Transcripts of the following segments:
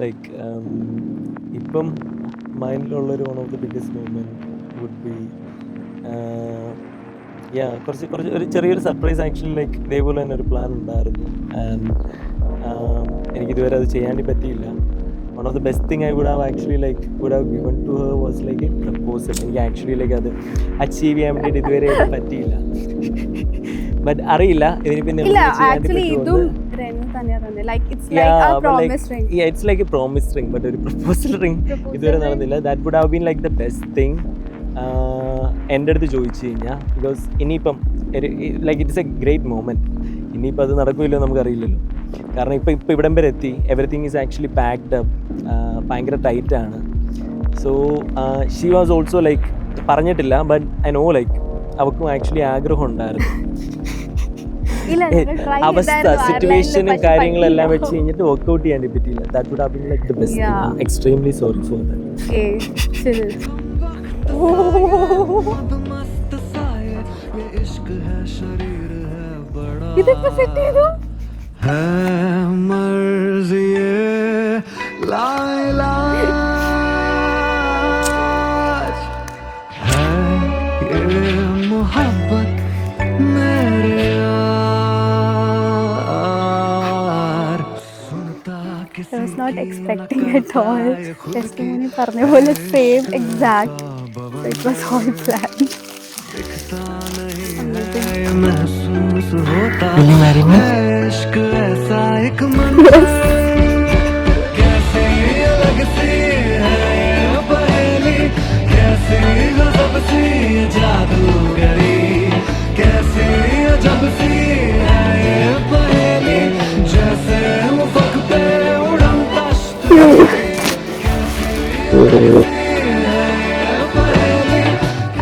Like ഇപ്പം മൈൻഡിലുള്ളൊരു one of the biggest movement would be കുറച്ച് കുറച്ച് ഒരു ചെറിയൊരു സർപ്രൈസ് ആക്ച്വലി ലൈക്ക് ഇതേപോലെ തന്നെ ഒരു പ്ലാൻ ഉണ്ടായിരുന്നു. ആൻഡ് എനിക്കിതുവരെ അത് ചെയ്യാൻ പറ്റിയില്ല. One of the best thing I would have actually like would have given to her was like a proposal. എനിക്ക് ആക്ച്വലി ലൈക്ക് അത് അച്ചീവ് ചെയ്യാൻ വേണ്ടിയിട്ട് ഇതുവരെ പറ്റിയില്ല. ബട്ട് അറിയില്ല ഇതിന് പിന്നെ it's like a promise ring but ഒരു പ്രപ്പോസൽ റിംഗ് ഇതുവരെ നടന്നില്ല. That would have been like the best thing എൻ്റെ അടുത്ത് ചോദിച്ചു കഴിഞ്ഞാൽ. ബിക്കോസ് ഇനിയിപ്പം like it's a great moment. ഇനിയിപ്പോൾ അത് നടക്കില്ലോ നമുക്കറിയില്ലല്ലോ. കാരണം ഇപ്പം ഇവിടം വരെ എത്തി. Everything is actually packed up. ഭയങ്കര ടൈറ്റാണ്. So she was also like പറഞ്ഞിട്ടില്ല ബട്ട് ഐ നോ ലൈക്ക് അവൾക്കും ആക്ച്വലി ആഗ്രഹം ഉണ്ടായിരുന്നു. അവസ്ഥ സിറ്റുവേഷനും കാര്യങ്ങളെല്ലാം വെച്ച് കഴിഞ്ഞിട്ട് വർക്ക്ഔട്ട് ചെയ്യാൻ പറ്റിയില്ല. That would have been like the best thing. Extremely sorry for that. ഇതൊക്കെ സെറ്റ് ചെയ്തു. I was not expecting at all. Testimony പറഞ്ഞ പോലെ same exact. So it was all planned. Will you marry me?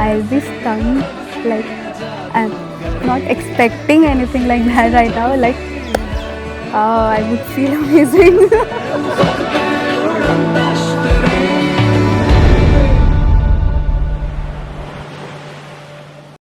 I'll be stunned, like I'm not expecting anything like that right now. Like, I would feel amazing.